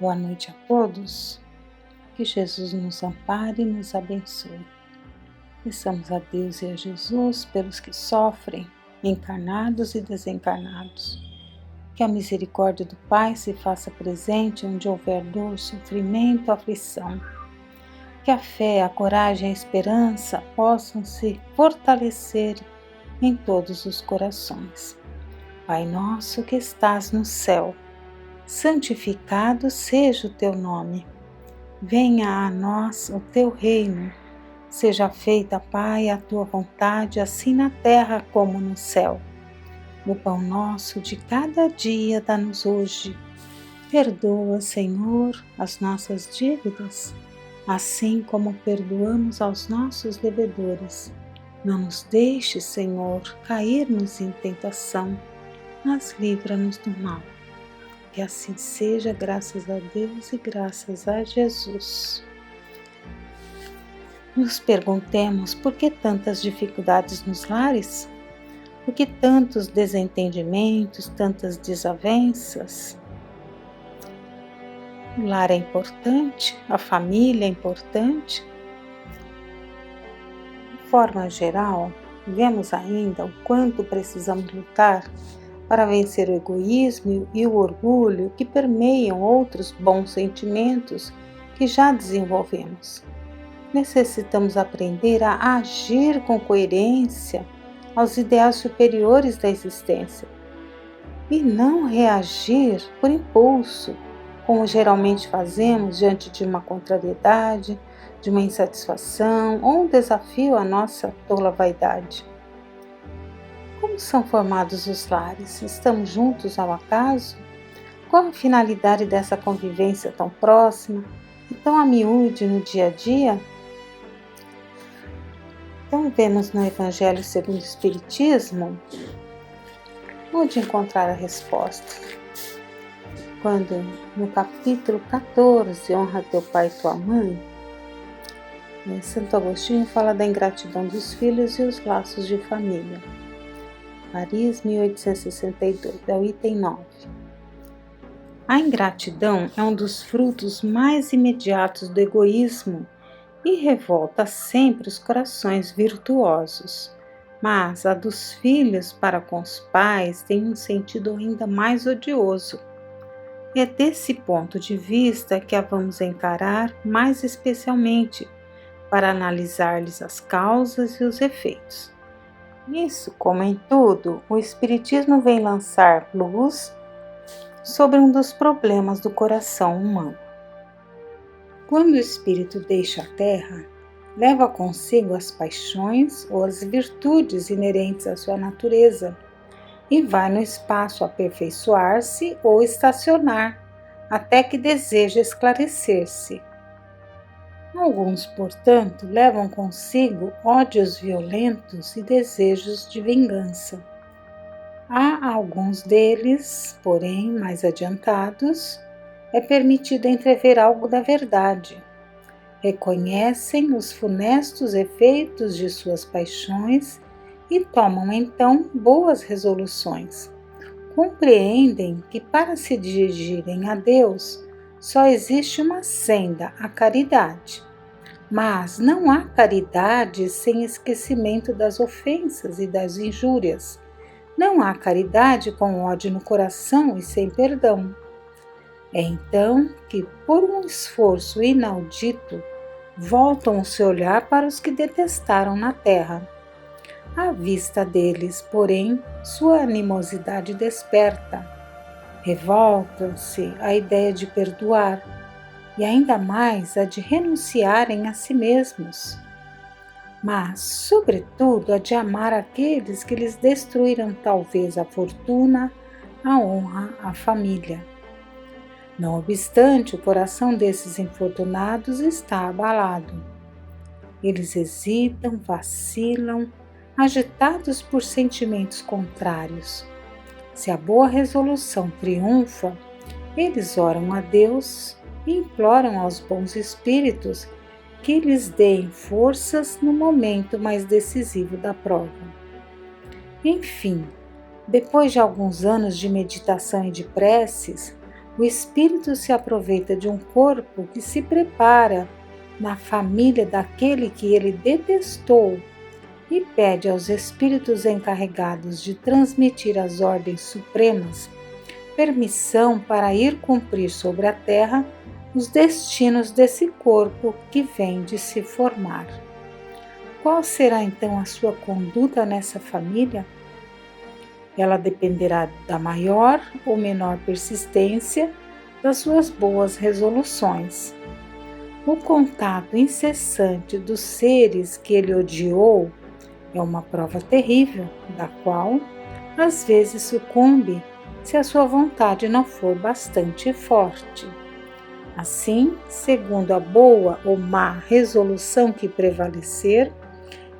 Boa noite a todos, que Jesus nos ampare e nos abençoe. Peçamos a Deus e a Jesus pelos que sofrem, encarnados e desencarnados. Que a misericórdia do Pai se faça presente onde houver dor, sofrimento, aflição. Que a fé, a coragem e a esperança possam se fortalecer em todos os corações. Pai nosso que estás no céu, santificado seja o teu nome. Venha a nós o teu reino. Seja feita, Pai, a tua vontade, assim na terra como no céu. O pão nosso de cada dia dá-nos hoje. Perdoa, Senhor, as nossas dívidas, assim como perdoamos aos nossos devedores. Não nos deixes, Senhor, cairmos em tentação, mas livra-nos do mal. Que assim seja, graças a Deus e graças a Jesus. Nos perguntemos por que tantas dificuldades nos lares? Por que tantos desentendimentos, tantas desavenças? O lar é importante, a família é importante. De forma geral, vemos ainda o quanto precisamos lutar para vencer o egoísmo e o orgulho que permeiam outros bons sentimentos que já desenvolvemos. Necessitamos aprender a agir com coerência aos ideais superiores da existência e não reagir por impulso, como geralmente fazemos diante de uma contrariedade, de uma insatisfação ou um desafio à nossa tola vaidade. Como são formados os lares? Estamos juntos ao acaso? Qual a finalidade dessa convivência tão próxima e tão a miúde no dia a dia? Então vemos no Evangelho segundo o Espiritismo onde encontrar a resposta. Quando no capítulo 14, honra teu pai e tua mãe, Santo Agostinho fala da ingratidão dos filhos e os laços de família. Paris, 1862, é o item 9. A ingratidão é um dos frutos mais imediatos do egoísmo e revolta sempre os corações virtuosos, mas a dos filhos para com os pais tem um sentido ainda mais odioso. É desse ponto de vista que a vamos encarar mais especialmente para analisar-lhes as causas e os efeitos. Nisso, como em tudo, o Espiritismo vem lançar luz sobre um dos problemas do coração humano. Quando o espírito deixa a Terra, leva consigo as paixões ou as virtudes inerentes à sua natureza e vai no espaço aperfeiçoar-se ou estacionar, até que deseja esclarecer-se. Alguns, portanto, levam consigo ódios violentos e desejos de vingança. Há alguns deles, porém, mais adiantados, é permitido entrever algo da verdade. Reconhecem os funestos efeitos de suas paixões e tomam então boas resoluções. Compreendem que para se dirigirem a Deus só existe uma senda, a caridade. Mas não há caridade sem esquecimento das ofensas e das injúrias. Não há caridade com ódio no coração e sem perdão. É então que, por um esforço inaudito, voltam o seu olhar para os que detestaram na terra. À vista deles, porém, sua animosidade desperta. Revoltam-se à ideia de perdoar e ainda mais a de renunciarem a si mesmos. Mas, sobretudo, a de amar aqueles que lhes destruíram talvez a fortuna, a honra, a família. Não obstante, o coração desses infortunados está abalado. Eles hesitam, vacilam, agitados por sentimentos contrários. Se a boa resolução triunfa, eles oram a Deus e imploram aos bons espíritos que lhes deem forças no momento mais decisivo da prova. Enfim, depois de alguns anos de meditação e de preces, O espírito se aproveita de um corpo que se prepara na família daquele que ele detestou e pede aos espíritos encarregados de transmitir as ordens supremas permissão para ir cumprir sobre a terra os destinos desse corpo que vem de se formar. Qual será então a sua conduta nessa família? Ela dependerá da maior ou menor persistência das suas boas resoluções. O contato incessante dos seres que ele odiou é uma prova terrível, da qual às vezes sucumbe se a sua vontade não for bastante forte. Assim, segundo a boa ou má resolução que prevalecer,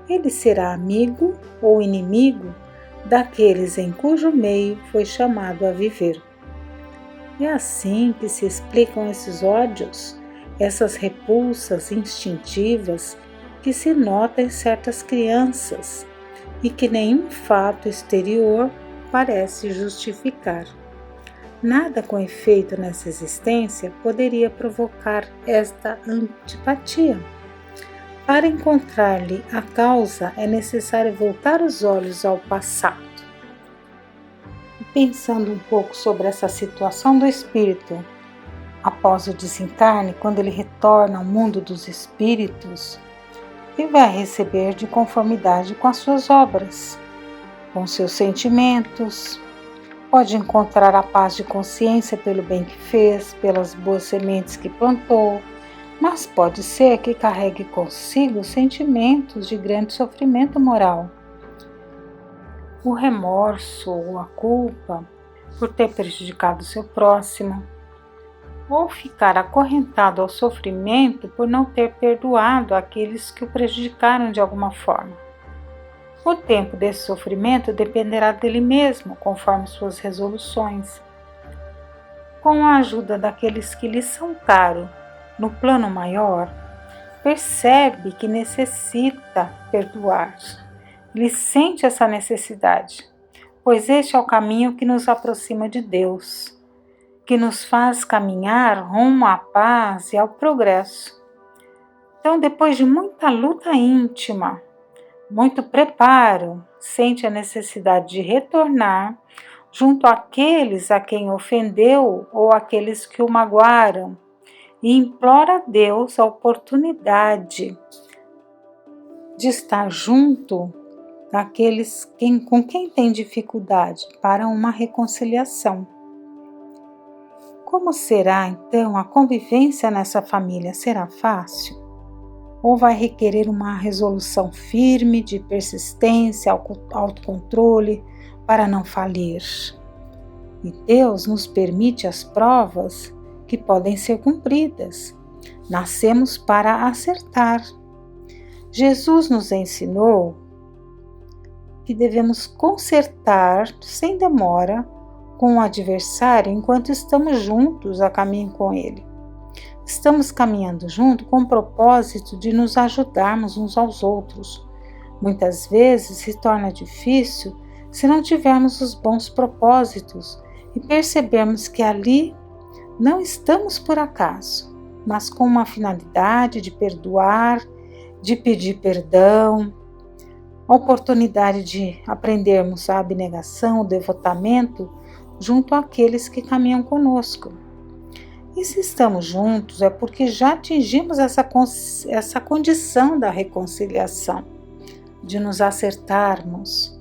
ele será amigo ou inimigo daqueles em cujo meio foi chamado a viver. É assim que se explicam esses ódios, essas repulsas instintivas que se notam em certas crianças e que nenhum fato exterior parece justificar. Nada com efeito nessa existência poderia provocar esta antipatia. Para encontrar-lhe a causa, é necessário voltar os olhos ao passado. Pensando um pouco sobre essa situação do espírito, após o desencarne, quando ele retorna ao mundo dos espíritos, ele vai receber de conformidade com as suas obras, com seus sentimentos, pode encontrar a paz de consciência pelo bem que fez, pelas boas sementes que plantou, mas pode ser que carregue consigo sentimentos de grande sofrimento moral. O remorso ou a culpa por ter prejudicado seu próximo, ou ficar acorrentado ao sofrimento por não ter perdoado aqueles que o prejudicaram de alguma forma. O tempo desse sofrimento dependerá dele mesmo, conforme suas resoluções. Com a ajuda daqueles que lhe são caros, no plano maior, percebe que necessita perdoar. Ele sente essa necessidade, pois este é o caminho que nos aproxima de Deus, que nos faz caminhar rumo à paz e ao progresso. Então, depois de muita luta íntima, muito preparo, sente a necessidade de retornar junto àqueles a quem ofendeu ou àqueles que o magoaram, e implora a Deus a oportunidade de estar junto daqueles com quem tem dificuldade para uma reconciliação. Como será então a convivência nessa família? Será fácil? Ou vai requerer uma resolução firme de persistência, autocontrole para não falir? E Deus nos permite as provas que podem ser cumpridas. Nascemos para acertar. Jesus nos ensinou que devemos consertar sem demora com o adversário enquanto estamos juntos a caminho com ele. Estamos caminhando junto com o propósito de nos ajudarmos uns aos outros. Muitas vezes se torna difícil se não tivermos os bons propósitos e percebermos que ali não estamos por acaso, mas com uma finalidade de perdoar, de pedir perdão, a oportunidade de aprendermos a abnegação, o devotamento junto àqueles que caminham conosco. E se estamos juntos é porque já atingimos essa condição da reconciliação, de nos acertarmos,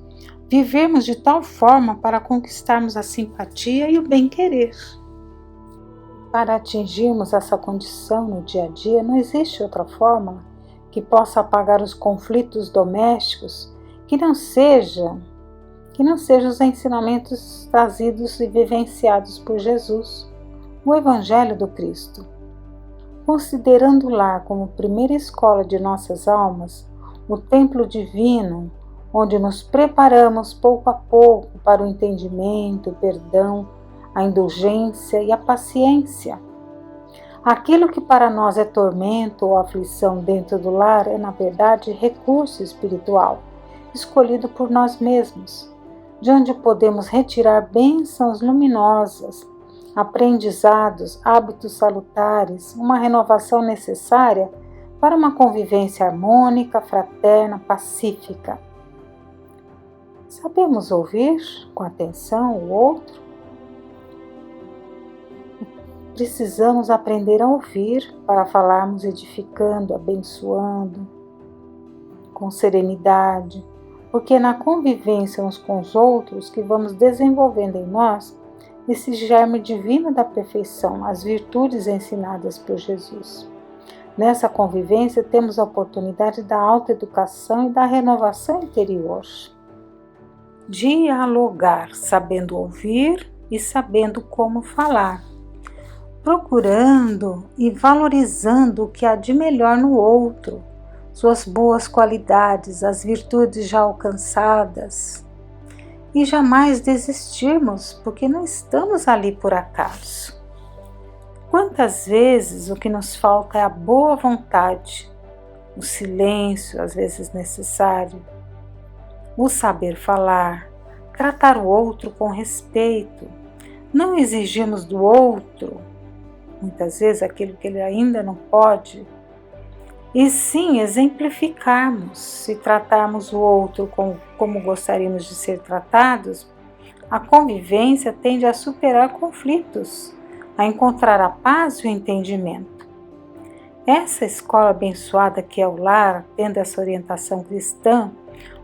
vivermos de tal forma para conquistarmos a simpatia e o bem-querer. Para atingirmos essa condição no dia a dia, não existe outra fórmula que possa apagar os conflitos domésticos que não seja os ensinamentos trazidos e vivenciados por Jesus, o Evangelho do Cristo. Considerando o lar como primeira escola de nossas almas, o templo divino, onde nos preparamos pouco a pouco para o entendimento, o perdão, a indulgência e a paciência. Aquilo que para nós é tormento ou aflição dentro do lar é, na verdade, recurso espiritual, escolhido por nós mesmos, de onde podemos retirar bênçãos luminosas aprendizados, hábitos salutares, uma renovação necessária para uma convivência harmônica, fraterna, pacífica. Sabemos ouvir com atenção o outro? Precisamos aprender a ouvir para falarmos edificando, abençoando, com serenidade, porque é na convivência uns com os outros que vamos desenvolvendo em nós esse germe divino da perfeição, as virtudes ensinadas por Jesus. Nessa convivência temos a oportunidade da autoeducação e da renovação interior. Dialogar, sabendo ouvir e sabendo como falar, procurando e valorizando o que há de melhor no outro, suas boas qualidades, as virtudes já alcançadas, e jamais desistirmos, porque não estamos ali por acaso. Quantas vezes o que nos falta é a boa vontade, o silêncio, às vezes necessário, o saber falar, tratar o outro com respeito, não exigirmos do outro, muitas vezes, aquilo que ele ainda não pode, e sim exemplificarmos, se tratarmos o outro como gostaríamos de ser tratados, a convivência tende a superar conflitos, a encontrar a paz e o entendimento. Essa escola abençoada que é o lar, tendo essa orientação cristã,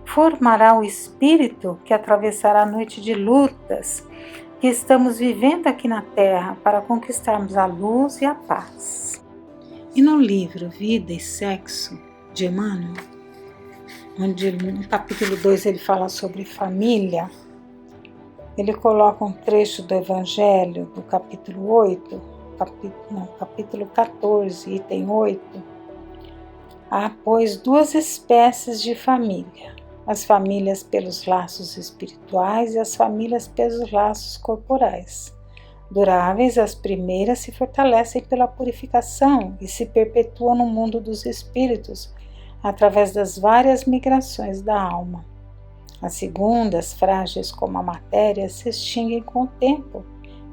formará o espírito que atravessará a noite de lutas que estamos vivendo aqui na Terra para conquistarmos a luz e a paz. E no livro Vida e Sexo, de Emmanuel, onde no capítulo 2 ele fala sobre família, ele coloca um trecho do Evangelho do capítulo 8, capítulo 14, item 8. Há, pois, duas espécies de família, as famílias pelos laços espirituais e as famílias pelos laços corporais. Duráveis, as primeiras se fortalecem pela purificação e se perpetuam no mundo dos espíritos, através das várias migrações da alma. As segundas, frágeis como a matéria, se extinguem com o tempo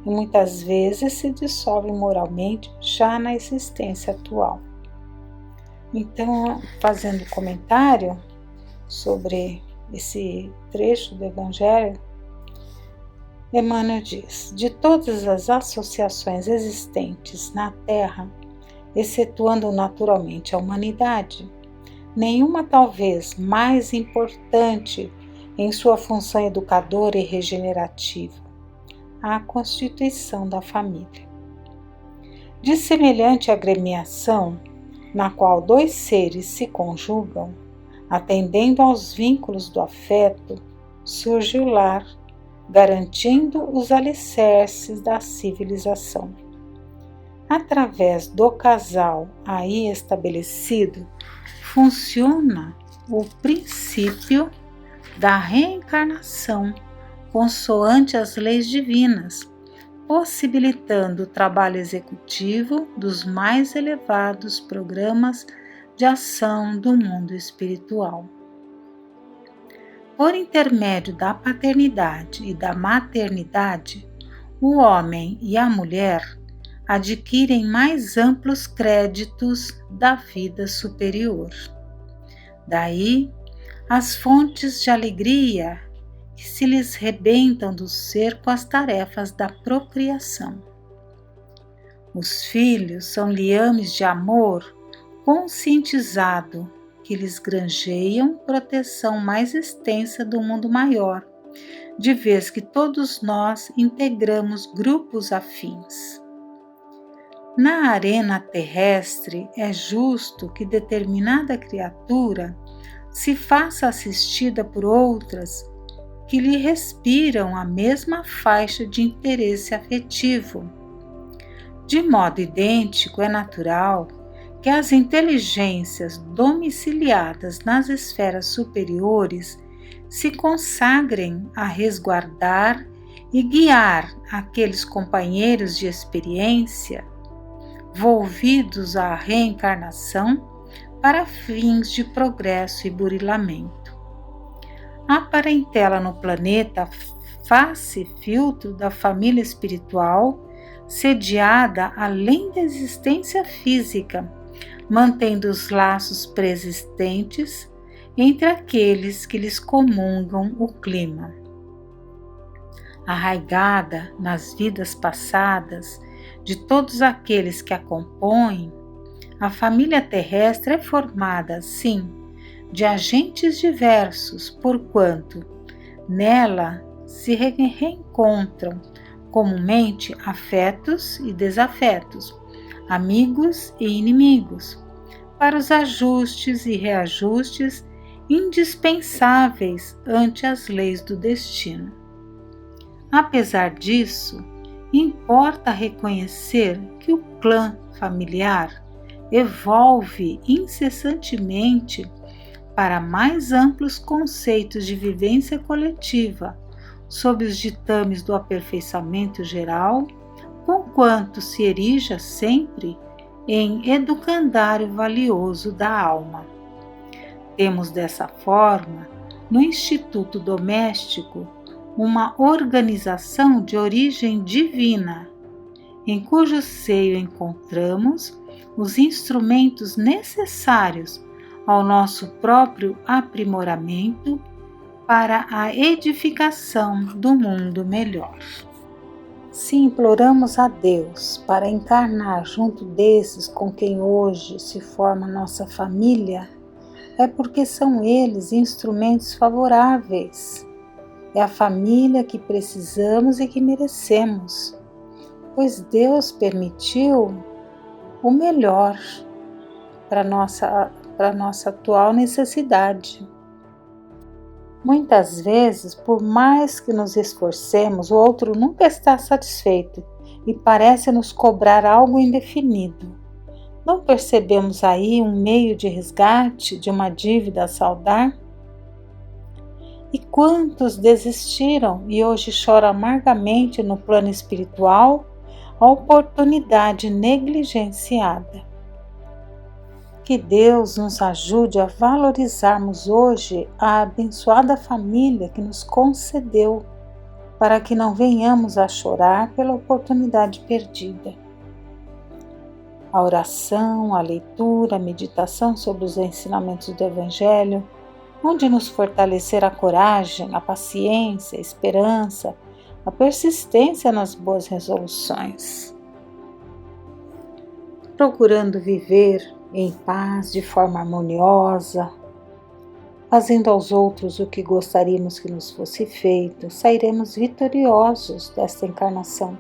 e muitas vezes se dissolvem moralmente já na existência atual. Então, fazendo comentário sobre esse trecho do Evangelho, Emmanuel diz: de todas as associações existentes na Terra, excetuando naturalmente a humanidade, nenhuma talvez mais importante em sua função educadora e regenerativa, a constituição da família. De semelhante agremiação, na qual dois seres se conjugam, atendendo aos vínculos do afeto, surge o lar, garantindo os alicerces da civilização. Através do casal aí estabelecido, funciona o princípio da reencarnação, consoante as leis divinas, possibilitando o trabalho executivo dos mais elevados programas de ação do mundo espiritual. Por intermédio da paternidade e da maternidade, o homem e a mulher adquirem mais amplos créditos da vida superior. Daí, as fontes de alegria que se lhes rebentam do ser com as tarefas da procriação. Os filhos são liames de amor conscientizado que lhes granjeiam proteção mais extensa do mundo maior, de vez que todos nós integramos grupos afins. Na arena terrestre é justo que determinada criatura se faça assistida por outras que lhe respiram a mesma faixa de interesse afetivo. De modo idêntico, é natural que as inteligências domiciliadas nas esferas superiores se consagrem a resguardar e guiar aqueles companheiros de experiência volvidos à reencarnação para fins de progresso e burilamento. A parentela no planeta, face filtro da família espiritual, sediada além da existência física, mantendo os laços preexistentes entre aqueles que lhes comungam o clima. Arraigada nas vidas passadas de todos aqueles que a compõem, a família terrestre é formada, sim, de agentes diversos, porquanto nela se reencontram comumente afetos e desafetos, amigos e inimigos, para os ajustes e reajustes indispensáveis ante as leis do destino. Apesar disso, importa reconhecer que o clã familiar evolve incessantemente para mais amplos conceitos de vivência coletiva, sob os ditames do aperfeiçoamento geral, conquanto se erija sempre em educandário valioso da alma. Temos dessa forma, no Instituto Doméstico, uma organização de origem divina, em cujo seio encontramos os instrumentos necessários ao nosso próprio aprimoramento para a edificação do mundo melhor. Se imploramos a Deus para encarnar junto desses com quem hoje se forma nossa família, é porque são eles instrumentos favoráveis. É a família que precisamos e que merecemos, pois Deus permitiu o melhor para nossa atual necessidade. Muitas vezes, por mais que nos esforcemos, o outro nunca está satisfeito e parece nos cobrar algo indefinido. Não percebemos aí um meio de resgate de uma dívida a saldar? E quantos desistiram e hoje choram amargamente no plano espiritual a oportunidade negligenciada? Que Deus nos ajude a valorizarmos hoje a abençoada família que nos concedeu, para que não venhamos a chorar pela oportunidade perdida. A oração, a leitura, a meditação sobre os ensinamentos do Evangelho, onde nos fortalecer a coragem, a paciência, a esperança, a persistência nas boas resoluções. Procurando viver em paz, de forma harmoniosa, fazendo aos outros o que gostaríamos que nos fosse feito, sairemos vitoriosos desta encarnação,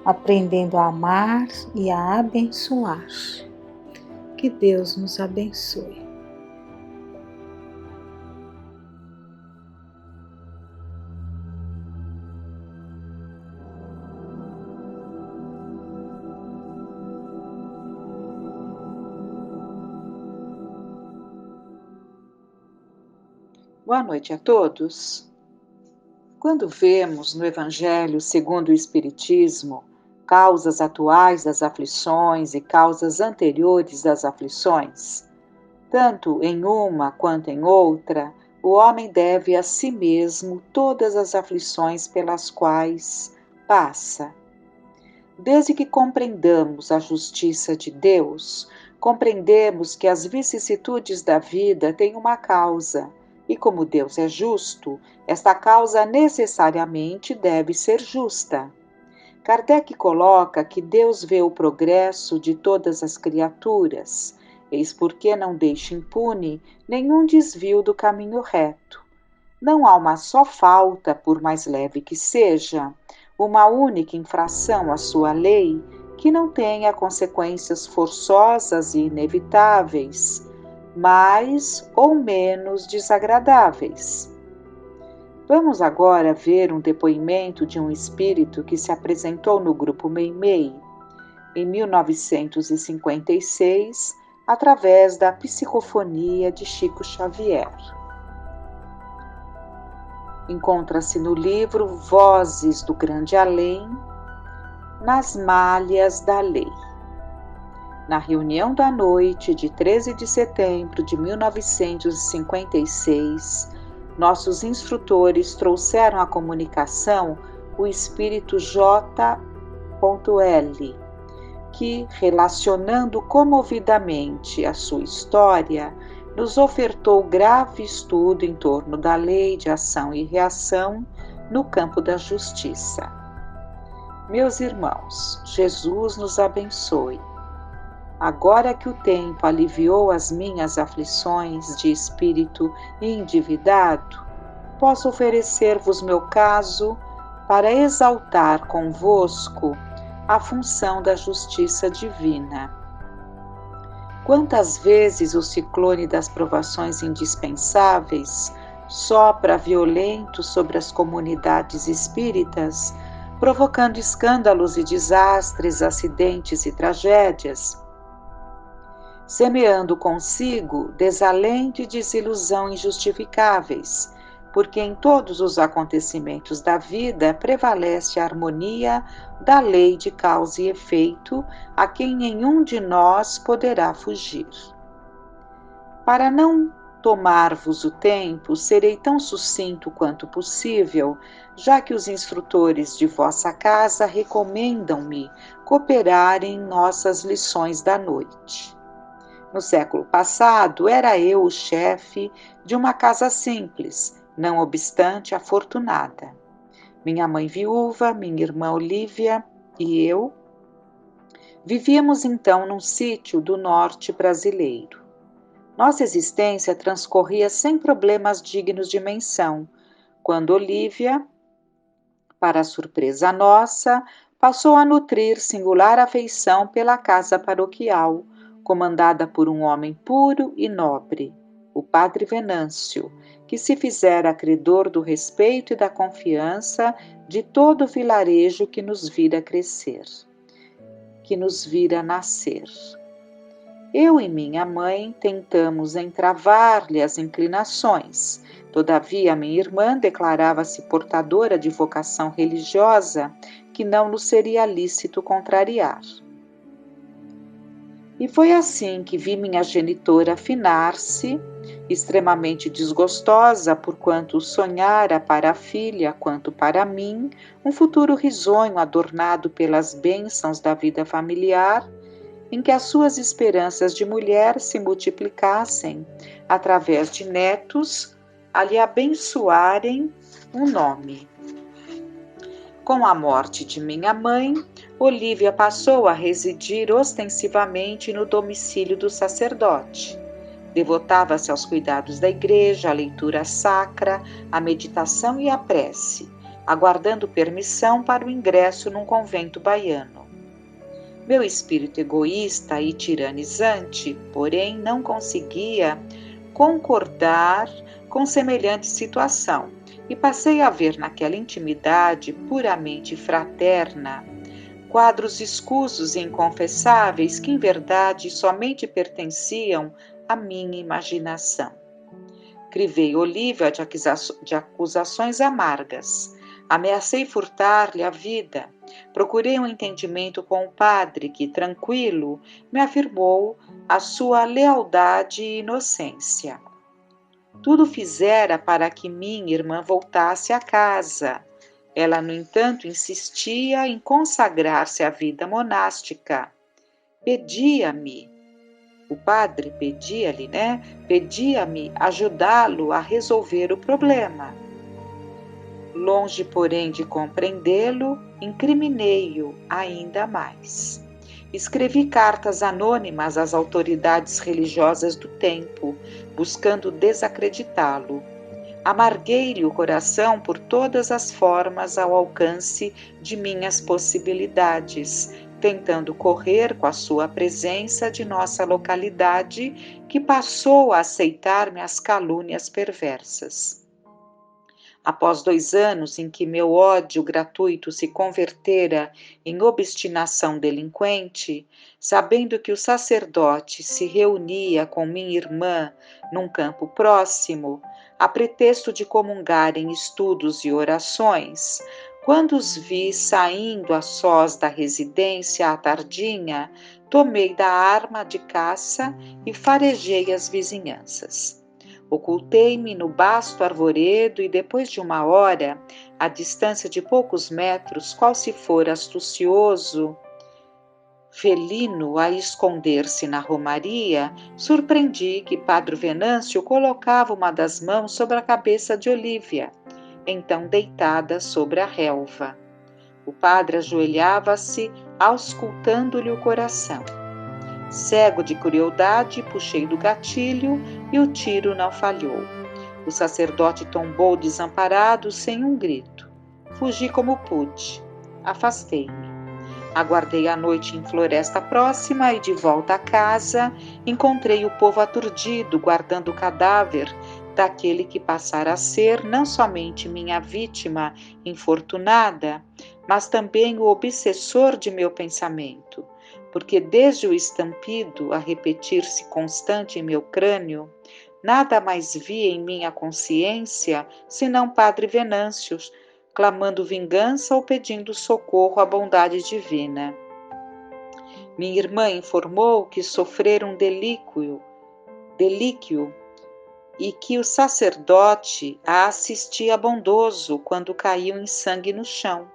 aprendendo a amar e a abençoar. Que Deus nos abençoe. Boa noite a todos. Quando vemos no Evangelho segundo o Espiritismo causas atuais das aflições e causas anteriores das aflições, tanto em uma quanto em outra, o homem deve a si mesmo todas as aflições pelas quais passa. Desde que compreendamos a justiça de Deus, compreendemos que as vicissitudes da vida têm uma causa, e como Deus é justo, esta causa necessariamente deve ser justa. Kardec coloca que Deus vê o progresso de todas as criaturas, eis porque não deixa impune nenhum desvio do caminho reto. Não há uma só falta, por mais leve que seja, uma única infração à sua lei que não tenha consequências forçosas e inevitáveis, mais ou menos desagradáveis. Vamos agora ver um depoimento de um espírito que se apresentou no grupo Meimei, em 1956, através da psicofonia de Chico Xavier. Encontra-se no livro Vozes do Grande Além, nas Malhas da Lei. Na reunião da noite de 13 de setembro de 1956, nossos instrutores trouxeram à comunicação o espírito J. L, que, relacionando comovidamente a sua história, nos ofertou grave estudo em torno da lei de ação e reação no campo da justiça. Meus irmãos, Jesus nos abençoe. Agora que o tempo aliviou as minhas aflições de espírito endividado, posso oferecer-vos meu caso para exaltar convosco a função da justiça divina. Quantas vezes o ciclone das provações indispensáveis sopra violento sobre as comunidades espíritas, provocando escândalos e desastres, acidentes e tragédias, semeando consigo desalento e desilusão injustificáveis, porque em todos os acontecimentos da vida prevalece a harmonia da lei de causa e efeito, a quem nenhum de nós poderá fugir. Para não tomar-vos o tempo, serei tão sucinto quanto possível, já que os instrutores de vossa casa recomendam-me cooperar em nossas lições da noite. No século passado, era eu o chefe de uma casa simples, não obstante afortunada. Minha mãe viúva, minha irmã Olívia e eu vivíamos então num sítio do norte brasileiro. Nossa existência transcorria sem problemas dignos de menção, quando Olívia, para surpresa nossa, passou a nutrir singular afeição pela casa paroquial, comandada por um homem puro e nobre, o padre Venâncio, que se fizera credor do respeito e da confiança de todo o vilarejo que nos vira crescer, que nos vira nascer. Eu e minha mãe tentamos entravar-lhe as inclinações. Todavia, minha irmã declarava-se portadora de vocação religiosa que não nos seria lícito contrariar. E foi assim que vi minha genitora afinar-se, extremamente desgostosa, porquanto sonhara para a filha, quanto para mim, um futuro risonho adornado pelas bênçãos da vida familiar, em que as suas esperanças de mulher se multiplicassem, através de netos, a lhe abençoarem um nome. Com a morte de minha mãe, Olívia passou a residir ostensivamente no domicílio do sacerdote. Devotava-se aos cuidados da igreja, à leitura sacra, à meditação e à prece, aguardando permissão para o ingresso num convento baiano. Meu espírito egoísta e tiranizante, porém, não conseguia concordar com semelhante situação e passei a ver naquela intimidade puramente fraterna quadros escusos e inconfessáveis que, em verdade, somente pertenciam à minha imaginação. Crivei Olívia de acusações amargas. Ameacei furtar-lhe a vida. Procurei um entendimento com o padre que, tranquilo, me afirmou a sua lealdade e inocência. Tudo fizera para que minha irmã voltasse a casa. Ela, no entanto, insistia em consagrar-se à vida monástica. Pedia-me, o padre pedia-lhe, Pedia-me ajudá-lo a resolver o problema. Longe, porém, de compreendê-lo, incriminei-o ainda mais. Escrevi cartas anônimas às autoridades religiosas do tempo, buscando desacreditá-lo. Amarguei-lhe o coração por todas as formas ao alcance de minhas possibilidades, tentando correr com a sua presença de nossa localidade, que passou a aceitar minhas calúnias perversas. Após 2 anos em que meu ódio gratuito se convertera em obstinação delinquente, sabendo que o sacerdote se reunia com minha irmã num campo próximo, a pretexto de comungar em estudos e orações, quando os vi saindo a sós da residência à tardinha, tomei da arma de caça e farejei as vizinhanças. Ocultei-me no basto arvoredo e, depois de 1 hora, à distância de poucos metros, qual se for astucioso felino a esconder-se na romaria, surpreendi que Padre Venâncio colocava uma das mãos sobre a cabeça de Olívia, então deitada sobre a relva. O padre ajoelhava-se, auscultando-lhe o coração. Cego de crueldade, puxei do gatilho e o tiro não falhou. O sacerdote tombou desamparado sem um grito. Fugi como pude. Afastei-me. Aguardei a noite em floresta próxima e, de volta à casa, encontrei o povo aturdido, guardando o cadáver daquele que passara a ser não somente minha vítima infortunada, mas também o obsessor de meu pensamento, porque desde o estampido a repetir-se constante em meu crânio, nada mais vi em minha consciência senão Padre Venâncio, clamando vingança ou pedindo socorro à bondade divina. Minha irmã informou que sofrera um delíquio e que o sacerdote a assistia bondoso quando caiu em sangue no chão.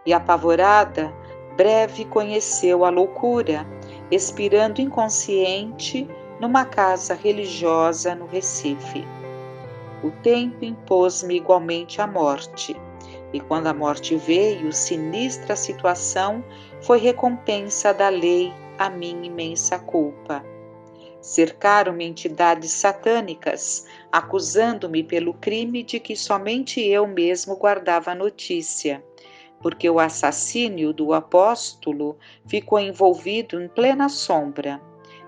E apavorada, breve conheceu a loucura, expirando inconsciente numa casa religiosa no Recife. O tempo impôs-me igualmente a morte. E quando a morte veio, sinistra situação foi recompensa da lei a minha imensa culpa. Cercaram-me entidades satânicas, acusando-me pelo crime de que somente eu mesmo guardava notícia, porque o assassínio do apóstolo ficou envolvido em plena sombra.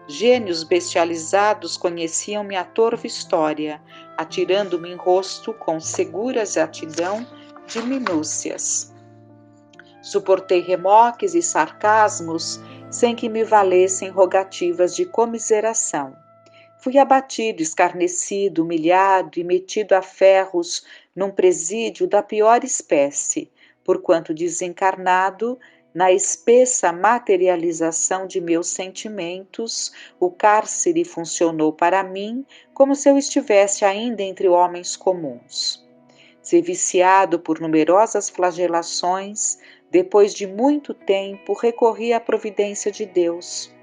Gênios bestializados conheciam minha torva história, atirando-me em rosto com segura exatidão de minúcias. Suportei remoques e sarcasmos sem que me valessem rogativas de comiseração. Fui abatido, escarnecido, humilhado e metido a ferros num presídio da pior espécie, porquanto desencarnado, na espessa materialização de meus sentimentos, o cárcere funcionou para mim como se eu estivesse ainda entre homens comuns. Se viciado por numerosas flagelações, depois de muito tempo recorri à providência de Deus,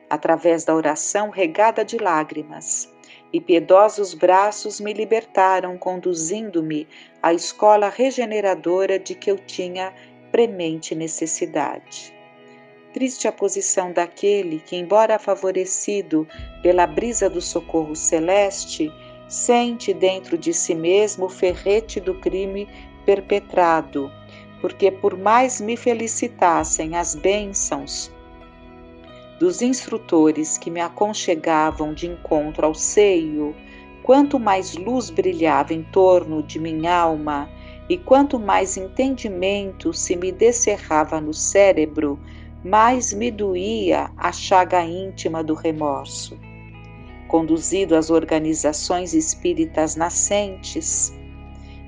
através da oração regada de lágrimas, e piedosos braços me libertaram, conduzindo-me à escola regeneradora de que eu tinha premente necessidade. Triste a posição daquele que, embora favorecido pela brisa do socorro celeste, sente dentro de si mesmo o ferrete do crime perpetrado, porque por mais me felicitassem as bênçãos dos instrutores que me aconchegavam de encontro ao seio, quanto mais luz brilhava em torno de minha alma e quanto mais entendimento se me descerrava no cérebro, mais me doía a chaga íntima do remorso. Conduzido às organizações espíritas nascentes,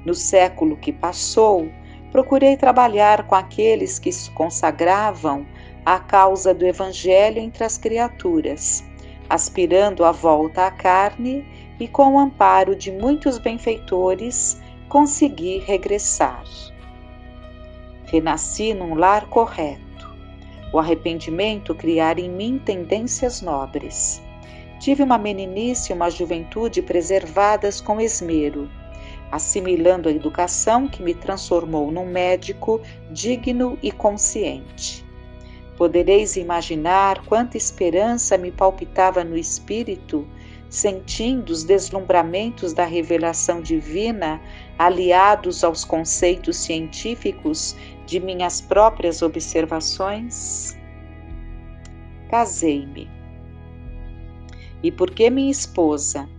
no século que passou, procurei trabalhar com aqueles que se consagravam à causa do Evangelho entre as criaturas, aspirando à volta à carne e, com o amparo de muitos benfeitores, consegui regressar. Renasci num lar correto. O arrependimento criara em mim tendências nobres. Tive uma meninice e uma juventude preservadas com esmero, assimilando a educação que me transformou num médico digno e consciente. Podereis imaginar quanta esperança me palpitava no espírito, sentindo os deslumbramentos da revelação divina aliados aos conceitos científicos de minhas próprias observações? Casei-me. E porque minha esposa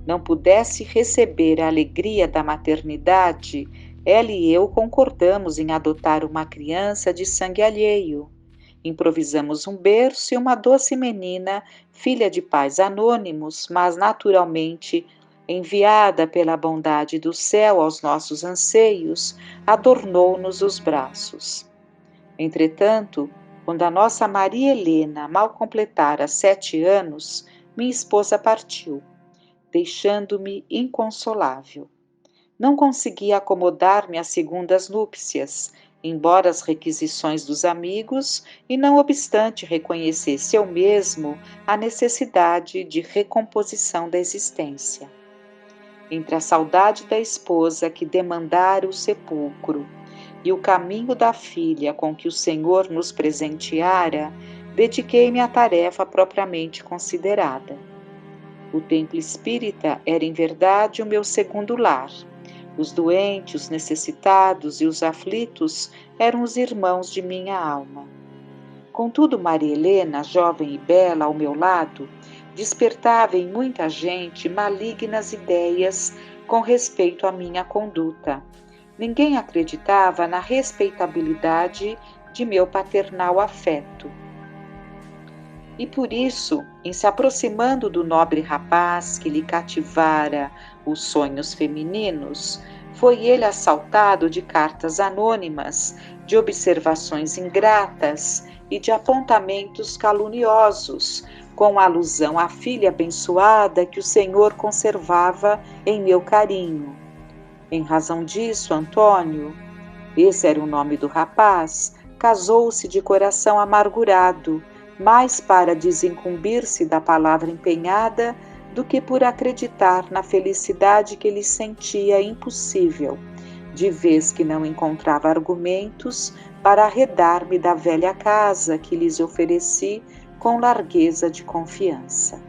não pudesse receber a alegria da maternidade, ela e eu concordamos em adotar uma criança de sangue alheio. Improvisamos um berço e uma doce menina, filha de pais anônimos, mas naturalmente enviada pela bondade do céu aos nossos anseios, adornou-nos os braços. Entretanto, quando a nossa Maria Helena mal completara 7 anos, minha esposa partiu, deixando-me inconsolável. Não conseguia acomodar-me às segundas núpcias, embora as requisições dos amigos, e não obstante reconhecesse eu mesmo a necessidade de recomposição da existência. Entre a saudade da esposa que demandara o sepulcro e o caminho da filha com que o Senhor nos presenteara, dediquei-me à tarefa propriamente considerada. O templo espírita era em verdade o meu segundo lar. Os doentes, os necessitados e os aflitos eram os irmãos de minha alma. Contudo, Maria Helena, jovem e bela ao meu lado, despertava em muita gente malignas ideias com respeito à minha conduta. Ninguém acreditava na respeitabilidade de meu paternal afeto. E por isso, em se aproximando do nobre rapaz que lhe cativara os sonhos femininos, foi ele assaltado de cartas anônimas, de observações ingratas e de apontamentos caluniosos, com alusão à filha abençoada que o Senhor conservava em meu carinho. Em razão disso, Antônio, esse era o nome do rapaz, casou-se de coração amargurado, mais para desincumbir-se da palavra empenhada do que por acreditar na felicidade que ele sentia impossível, de vez que não encontrava argumentos para arredar-me da velha casa que lhes ofereci com largueza de confiança.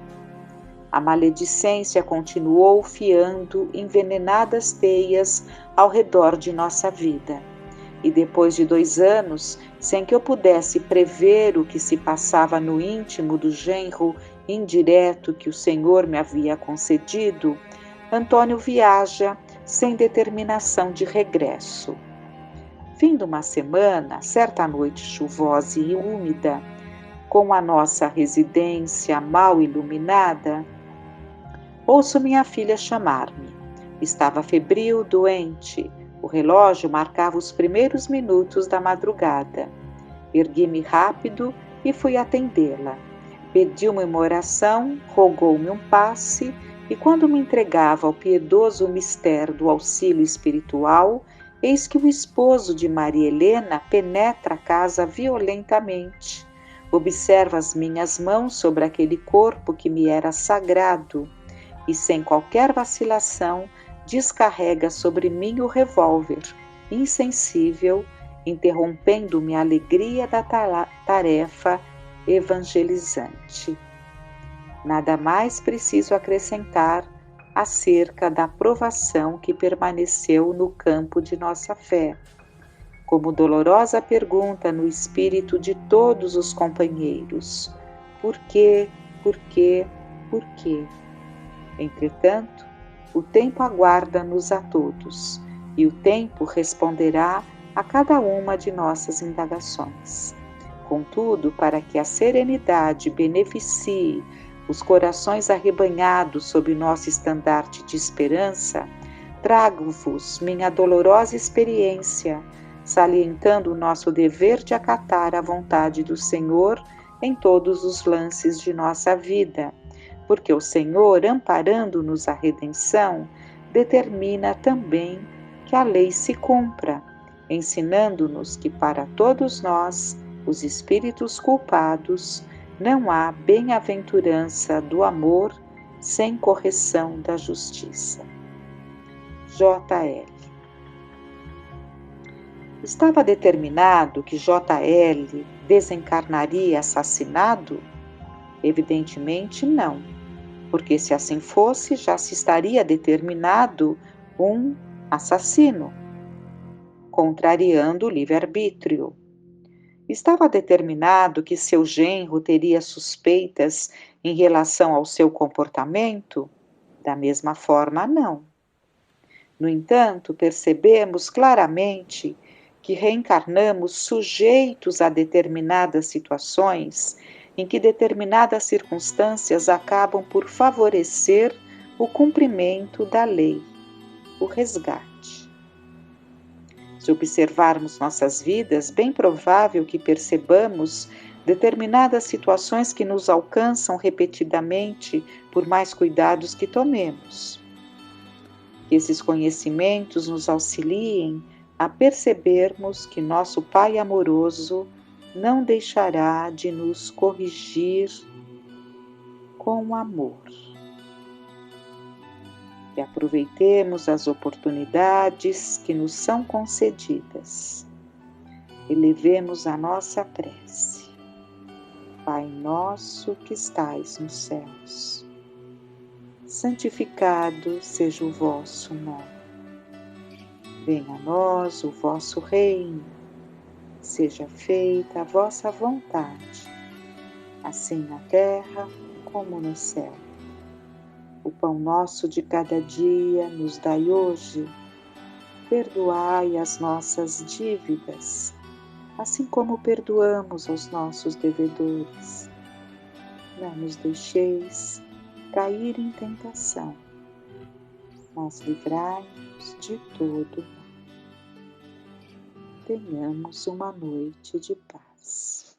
A maledicência continuou fiando envenenadas teias ao redor de nossa vida. E depois de 2 anos, sem que eu pudesse prever o que se passava no íntimo do genro indireto que o Senhor me havia concedido, Antônio viaja sem determinação de regresso. Fim de uma semana, certa noite chuvosa e úmida, com a nossa residência mal iluminada, ouço minha filha chamar-me. Estava febril, doente. O relógio marcava os primeiros minutos da madrugada. Ergui-me rápido e fui atendê-la. Pediu-me uma oração, rogou-me um passe, e quando me entregava ao piedoso mistério do auxílio espiritual, eis que o esposo de Maria Helena penetra a casa violentamente. Observa as minhas mãos sobre aquele corpo que me era sagrado, e sem qualquer vacilação descarrega sobre mim o revólver, insensível, interrompendo minha alegria da tarefa evangelizante. Nada mais preciso acrescentar acerca da provação que permaneceu no campo de nossa fé, como dolorosa pergunta no espírito de todos os companheiros: por quê, por quê, por quê? Entretanto, o tempo aguarda-nos a todos, e o tempo responderá a cada uma de nossas indagações. Contudo, para que a serenidade beneficie os corações arrebanhados sob nosso estandarte de esperança, trago-vos minha dolorosa experiência, salientando o nosso dever de acatar a vontade do Senhor em todos os lances de nossa vida, porque o Senhor, amparando-nos a redenção, determina também que a lei se cumpra, ensinando-nos que para todos nós, os espíritos culpados, não há bem-aventurança do amor sem correção da justiça. J.L. Estava determinado que J.L. desencarnaria assassinado? Evidentemente não, porque se assim fosse, já se estaria determinado um assassino, contrariando o livre-arbítrio. Estava determinado que seu genro teria suspeitas em relação ao seu comportamento? Da mesma forma, não. No entanto, percebemos claramente que reencarnamos sujeitos a determinadas situações em que determinadas circunstâncias acabam por favorecer o cumprimento da lei, o resgate. Se observarmos nossas vidas, bem provável que percebamos determinadas situações que nos alcançam repetidamente por mais cuidados que tomemos. Que esses conhecimentos nos auxiliem a percebermos que nosso Pai amoroso não deixará de nos corrigir com amor. Que aproveitemos as oportunidades que nos são concedidas. Elevemos a nossa prece. Pai nosso que estais nos céus, santificado seja o vosso nome. Venha a nós o vosso reino. Seja feita a vossa vontade, assim na terra como no céu. O pão nosso de cada dia nos dai hoje. Perdoai as nossas dívidas, assim como perdoamos aos nossos devedores. Não nos deixeis cair em tentação, mas livrai-nos de todo mal. Tenhamos uma noite de paz.